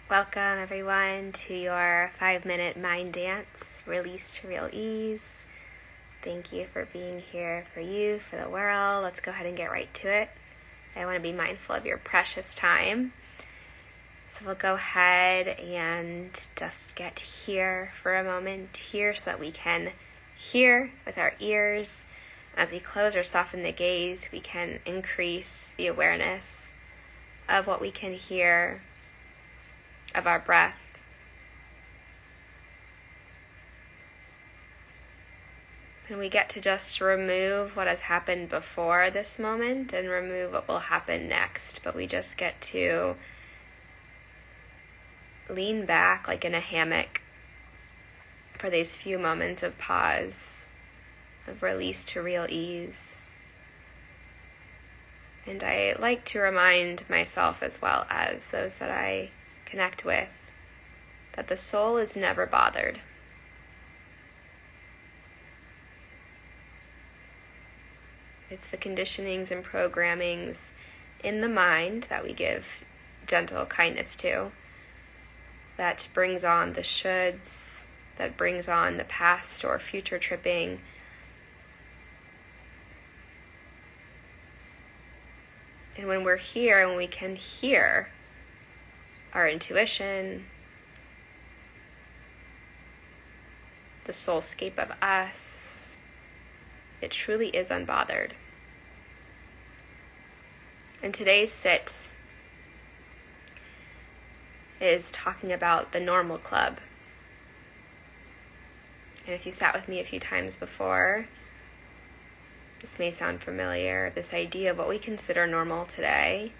Welcome everyone to your 5-minute mind dance, Release to Real Ease. Thank you for being here for you, for the world. Let's go ahead and get right to it. I want to be mindful of your precious time. So we'll go ahead and just get here for a moment, here so that we can hear with our ears. As we close or soften the gaze, we can increase the awareness of what we can hear, of our breath. And we get to just remove what has happened before this moment and remove what will happen next. But we just get to lean back like in a hammock for these few moments of pause, of release to real ease. And I like to remind myself, as well as those that I connect with, that the soul is never bothered. It's the conditionings and programmings in the mind that we give gentle kindness to that brings on the shoulds, that brings on the past or future tripping. And when we're here and we can hear our intuition, the soulscape of us, it truly is unbothered. And today's sit is talking about the normal club. And if you've sat with me a few times before, this may sound familiar, this idea of what we consider normal today.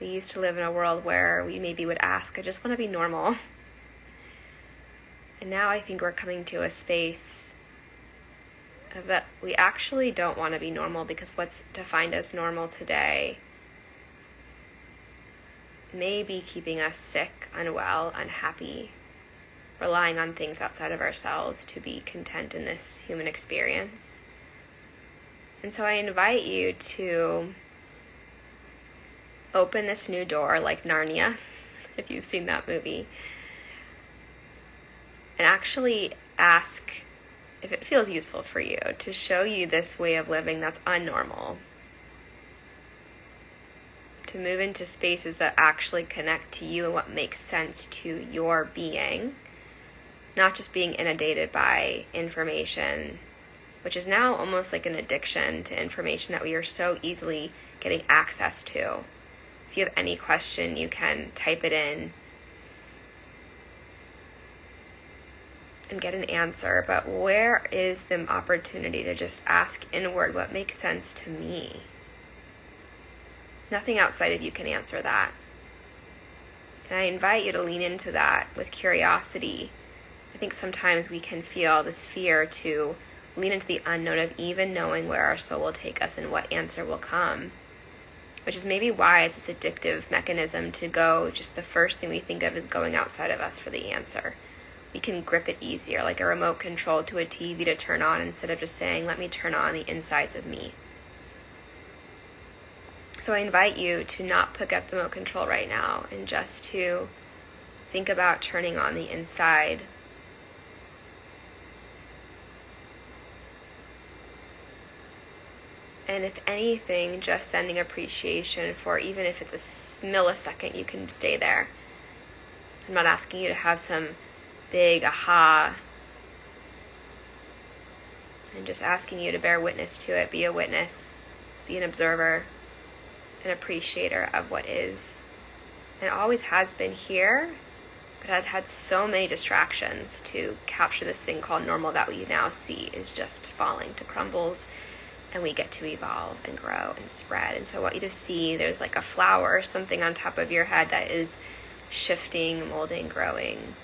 We used to live in a world where we maybe would ask, I just want to be normal. And now I think we're coming to a space of that we actually don't want to be normal, because what's defined as normal today may be keeping us sick, unwell, unhappy, relying on things outside of ourselves to be content in this human experience. And so I invite you to open this new door like Narnia, if you've seen that movie, and actually ask if it feels useful for you to show you this way of living that's unnormal, to move into spaces that actually connect to you and what makes sense to your being, not just being inundated by information, which is now almost like an addiction to information that we are so easily getting access to. If you have any question, you can type it in and get an answer. But where is the opportunity to just ask inward what makes sense to me? Nothing outside of you can answer that. And I invite you to lean into that with curiosity. I think sometimes we can feel this fear to lean into the unknown of even knowing where our soul will take us and what answer will come. Which is maybe why it's this addictive mechanism to go, just the first thing we think of is going outside of us for the answer. We can grip it easier, like a remote control to a TV to turn on, instead of just saying, let me turn on the insides of me. So I invite you to not pick up the remote control right now, and just to think about turning on the inside. And if anything, just sending appreciation for, even if it's a millisecond, you can stay there. I'm not asking you to have some big aha. I'm just asking you to bear witness to it, be a witness, be an observer, an appreciator of what is. And it always has been here, but I've had so many distractions to capture this thing called normal that we now see is just falling to crumbles. And we get to evolve and grow and spread. And so I want you to see there's like a flower or something on top of your head that is shifting, molding, growing.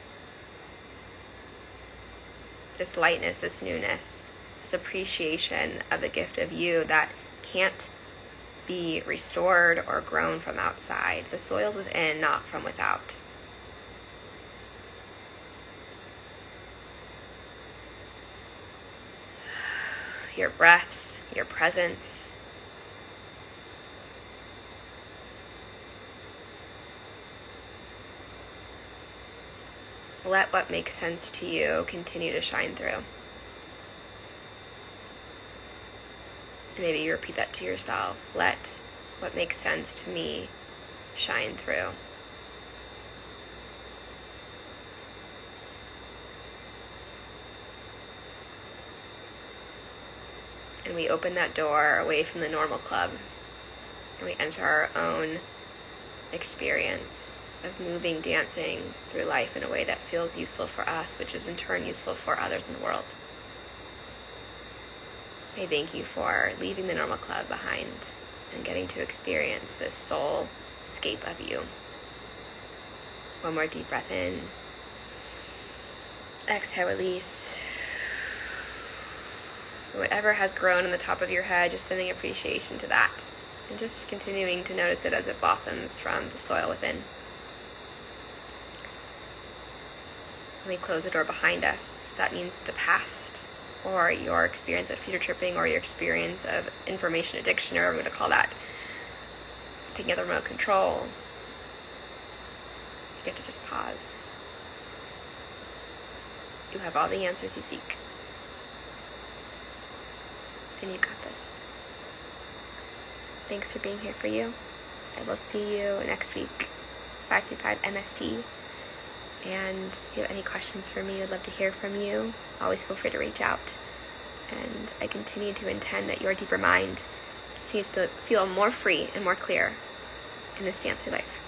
This lightness, this newness, this appreciation of the gift of you that can't be restored or grown from outside. The soil's within, not from without. Your breath, your presence, let what makes sense to you continue to shine through. And maybe you repeat that to yourself. Let what makes sense to me shine through. And we open that door away from the normal club. And we enter our own experience of moving, dancing through life in a way that feels useful for us, which is in turn useful for others in the world. I thank you for leaving the normal club behind and getting to experience this soul escape of you. One more deep breath in. Exhale, release. Whatever has grown in the top of your head, just sending appreciation to that. And just continuing to notice it as it blossoms from the soil within. When we close the door behind us, that means the past, or your experience of future tripping, or your experience of information addiction, or whatever we're going to call that, taking other remote control. You get to just pause. You have all the answers you seek. And you got this. Thanks for being here for you. I will see you next week, 525 MST. And if you have any questions for me, I'd love to hear from you. Always feel free to reach out. And I continue to intend that your deeper mind continues to feel more free and more clear in this dance through life.